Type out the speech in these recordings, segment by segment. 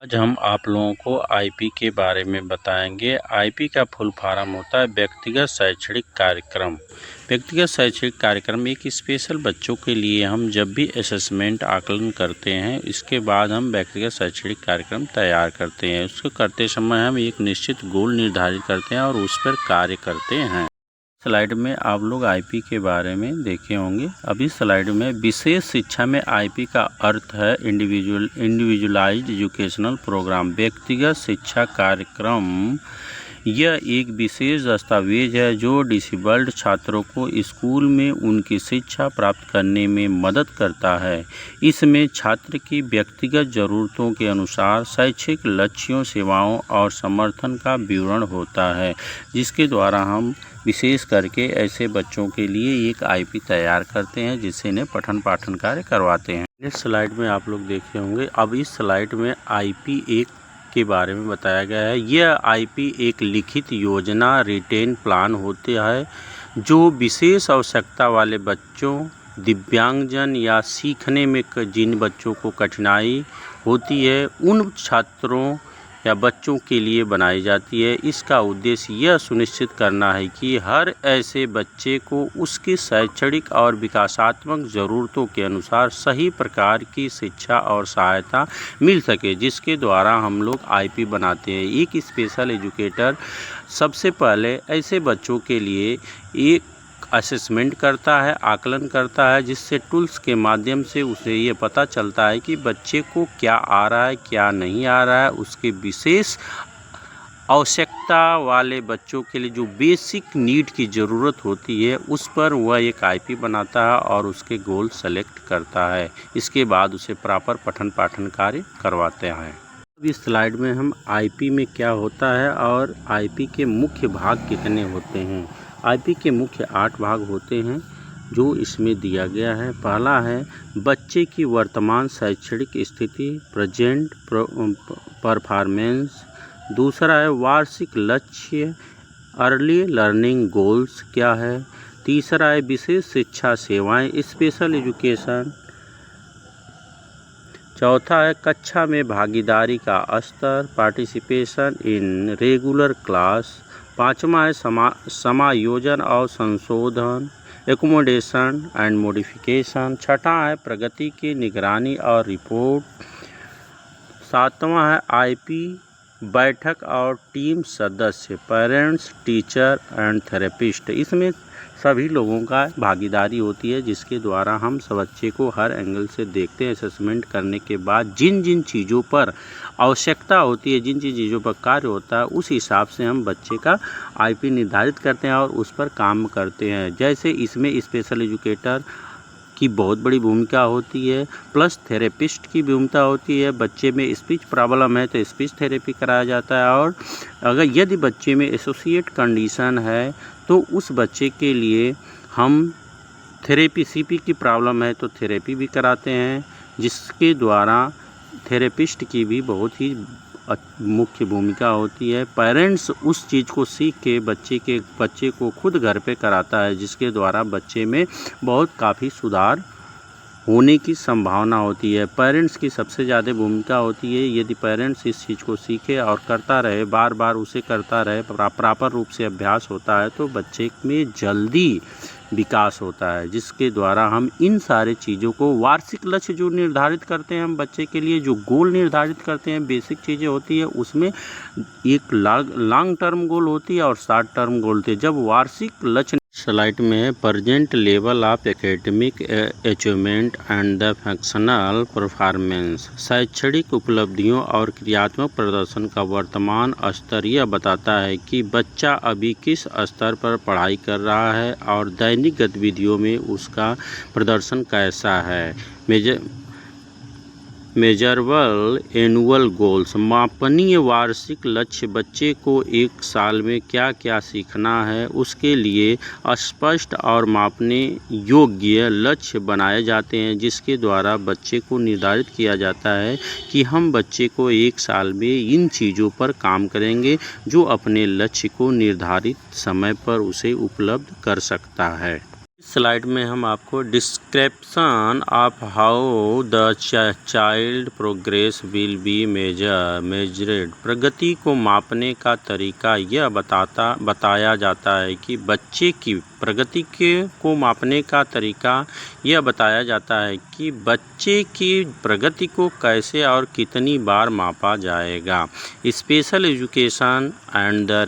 आज हम आप लोगों को आईपी के बारे में बताएंगे। आईपी का फुल फॉर्म होता है व्यक्तिगत शैक्षणिक कार्यक्रम। व्यक्तिगत शैक्षणिक कार्यक्रम एक स्पेशल बच्चों के लिए हम जब भी असेसमेंट आकलन करते हैं, इसके बाद हम व्यक्तिगत शैक्षणिक कार्यक्रम तैयार करते हैं। उसको करते समय हम एक निश्चित गोल निर्धारित करते हैं और उस पर कार्य करते हैं। स्लाइड में आप लोग आईपी के बारे में देखे होंगे। अभी स्लाइड में विशेष शिक्षा में आईपी का अर्थ है इंडिविजुअलाइज्ड एजुकेशनल प्रोग्राम, व्यक्तिगत शिक्षा कार्यक्रम। यह एक विशेष दस्तावेज है जो डिसेबल्ड छात्रों को स्कूल में उनकी शिक्षा प्राप्त करने में मदद करता है। इसमें छात्र की व्यक्तिगत ज़रूरतों के अनुसार शैक्षिक लक्ष्यों, सेवाओं और समर्थन का विवरण होता है, जिसके द्वारा हम विशेष करके ऐसे बच्चों के लिए एक आईपी तैयार करते हैं, जिससे इन्हें पठन पाठन कार्य करवाते हैं। नेक्स्ट स्लाइड में आप लोग देखे होंगे। अब इस स्लाइड में आईपी एक के बारे में बताया गया है। यह आईपी एक लिखित योजना, रिटेन प्लान होता है जो विशेष आवश्यकता वाले बच्चों, दिव्यांगजन या सीखने में जिन बच्चों को कठिनाई होती है, उन छात्रों या बच्चों के लिए बनाई जाती है। इसका उद्देश्य यह सुनिश्चित करना है कि हर ऐसे बच्चे को उसकी शैक्षणिक और विकासात्मक ज़रूरतों के अनुसार सही प्रकार की शिक्षा और सहायता मिल सके, जिसके द्वारा हम लोग आईपी बनाते हैं। एक स्पेशल एजुकेटर सबसे पहले ऐसे बच्चों के लिए एक असेसमेंट करता है, आकलन करता है, जिससे टूल्स के माध्यम से उसे ये पता चलता है कि बच्चे को क्या आ रहा है, क्या नहीं आ रहा है। उसके विशेष आवश्यकता वाले बच्चों के लिए जो बेसिक नीड की ज़रूरत होती है, उस पर वह एक आईपी बनाता है और उसके गोल सेलेक्ट करता है। इसके बाद उसे प्रॉपर पठन पाठन कार्य करवाते हैं। अब इस स्लाइड में हम आईपी में क्या होता है और आईपी के मुख्य भाग कितने होते हैं। आईपी के मुख्य 8 भाग होते हैं जो इसमें दिया गया है। पहला है बच्चे की वर्तमान शैक्षणिक स्थिति, प्रेजेंट परफॉर्मेंस। दूसरा है वार्षिक लक्ष्य, अर्ली लर्निंग गोल्स क्या है। तीसरा है विशेष शिक्षा सेवाएं, स्पेशल एजुकेशन। चौथा है कक्षा में भागीदारी का स्तर, पार्टिसिपेशन इन रेगुलर क्लास। पाँचवा है समायोजन और संशोधन, एकोमोडेशन एंड मॉडिफिकेशन। छठा है प्रगति की निगरानी और रिपोर्ट। सातवां है आईपी बैठक और टीम सदस्य, पेरेंट्स, टीचर एंड थेरेपिस्ट। इसमें सभी लोगों का भागीदारी होती है, जिसके द्वारा हम सब बच्चे को हर एंगल से देखते हैं। असेसमेंट करने के बाद जिन जिन चीज़ों पर आवश्यकता होती है, जिन जिन चीज़ों पर कार्य होता है, उस हिसाब से हम बच्चे का आईपी निर्धारित करते हैं और उस पर काम करते हैं। जैसे इसमें स्पेशल एजुकेटर की बहुत बड़ी भूमिका होती है, प्लस थेरेपिस्ट की भूमिका होती है। बच्चे में स्पीच प्रॉब्लम है तो स्पीच थेरेपी कराया जाता है, और अगर यदि बच्चे में एसोसिएट कंडीशन है तो उस बच्चे के लिए हम थेरेपी, सीपी की प्रॉब्लम है तो थेरेपी भी कराते हैं, जिसके द्वारा थेरेपिस्ट की भी बहुत ही मुख्य भूमिका होती है। पेरेंट्स उस चीज़ को सीख के बच्चे को खुद घर पे कराता है, जिसके द्वारा बच्चे में बहुत काफ़ी सुधार होने की संभावना होती है। पेरेंट्स की सबसे ज़्यादा भूमिका होती है। यदि पेरेंट्स इस चीज़ को सीखे और करता रहे, बार बार उसे करता रहे, प्रॉपर रूप से अभ्यास होता है, तो बच्चे में जल्दी विकास होता है, जिसके द्वारा हम इन सारे चीज़ों को, वार्षिक लक्ष्य जो निर्धारित करते हैं हम बच्चे के लिए, जो गोल निर्धारित करते हैं, बेसिक चीज़ें होती है, उसमें एक लॉन्ग टर्म गोल होती है और शॉर्ट टर्म गोल होती है। जब वार्षिक लक्ष्य स्लाइड में है present level of academic achievement and the functional performance, शैक्षणिक उपलब्धियों और क्रियात्मक प्रदर्शन का वर्तमान स्तर यह बताता है कि बच्चा अभी किस स्तर पर पढ़ाई कर रहा है और दैनिक गतिविधियों में उसका प्रदर्शन कैसा है। मेजरेबल एनुअल गोल्स, मापनीय वार्षिक लक्ष्य, बच्चे को एक साल में क्या क्या सीखना है उसके लिए स्पष्ट और मापने योग्य लक्ष्य बनाए जाते हैं, जिसके द्वारा बच्चे को निर्धारित किया जाता है कि हम बच्चे को एक साल में इन चीज़ों पर काम करेंगे जो अपने लक्ष्य को निर्धारित समय पर उसे उपलब्ध कर सकता है। स्लाइड में हम आपको description of how the child progress will be measured प्रगति को मापने का तरीका यह बताया जाता है कि बच्चे की प्रगति को मापने का तरीका यह बताया जाता है कि बच्चे की प्रगति को कैसे और कितनी बार मापा जाएगा। Special education and the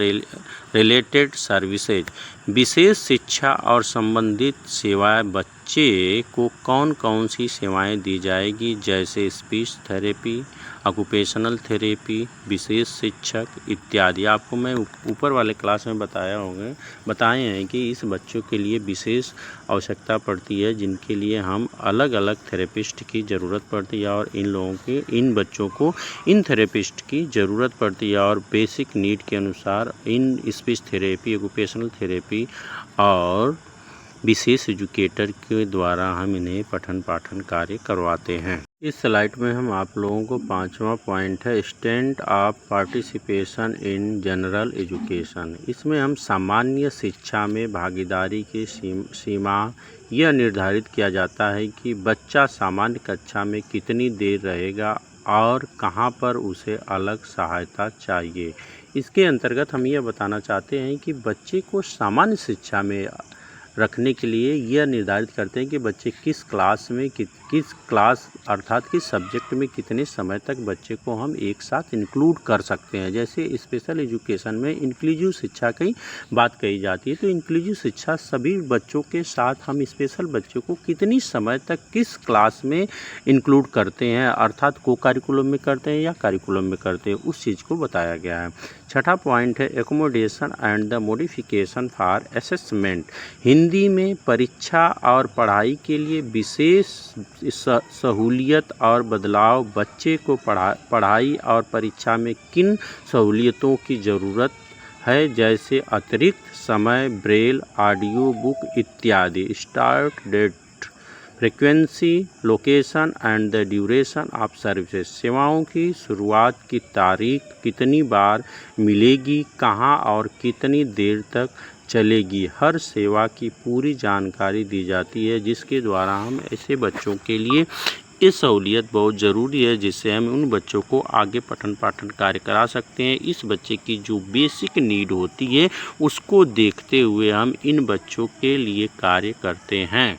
related services, विशेष शिक्षा और संबंधित सेवाएं बच्चे को कौन कौन सी सेवाएं दी जाएगी, जैसे स्पीच थेरेपी, ऑक्यूपेशनल थेरेपी, विशेष शिक्षक इत्यादि। आपको मैं ऊपर वाले क्लास में बताए हैं कि इस बच्चों के लिए विशेष आवश्यकता पड़ती है, जिनके लिए हम अलग अलग थेरेपिस्ट की ज़रूरत पड़ती है और इन बच्चों को इन थेरेपिस्ट की ज़रूरत पड़ती है और बेसिक नीड के अनुसार in speech therapy, occupational therapy और विशेष एजुकेटर के द्वारा हम इन्हें पठन पाठन कार्य करवाते हैं। इस स्लाइड में हम आप लोगों को 5वां पॉइंट है strength of participation in general education. इसमें हम सामान्य शिक्षा में भागीदारी की सीमा यह निर्धारित किया जाता है कि बच्चा सामान्य कक्षा में कितनी देर रहेगा और कहाँ पर उसे अलग सहायता चाहिए। इसके अंतर्गत हम यह बताना चाहते हैं कि बच्चे को सामान्य शिक्षा में रखने के लिए यह निर्धारित करते हैं कि बच्चे किस क्लास में किस क्लास अर्थात किस सब्जेक्ट में कितने समय तक बच्चे को हम एक साथ इंक्लूड कर सकते हैं। जैसे स्पेशल एजुकेशन में इंक्लूसिव शिक्षा की बात कही जाती है, तो इंक्लूसिव शिक्षा सभी बच्चों के साथ हम स्पेशल बच्चों को कितनी समय तक किस क्लास में इंक्लूड करते हैं, अर्थात को करिकुलम में करते हैं या करिकुलम में करते हैं, उस चीज़ को बताया गया है। छठा पॉइंट है accommodation and the modification for assessment. Hindi में परीक्षा और पढ़ाई के लिए विशेष सहूलियत और बदलाव। बच्चे को पढ़ाई और परीक्षा में किन सहूलियतों की ज़रूरत है, जैसे अतिरिक्त समय, ब्रेल, ऑडियो बुक इत्यादि। Start date, frequency, location and the duration of services. सेवाओं की शुरुआत की तारीख, कितनी बार मिलेगी, कहाँ और कितनी देर तक चलेगी। हर सेवा की पूरी जानकारी दी जाती है, जिसके द्वारा हम ऐसे बच्चों के लिए ये सहूलियत बहुत ज़रूरी है, जिससे हम उन बच्चों को आगे पठन पाठन कार्य करा सकते हैं। इस बच्चे की जो बेसिक नीड होती है उसको देखते हुए हम इन बच्चों के लिए कार्य करते हैं।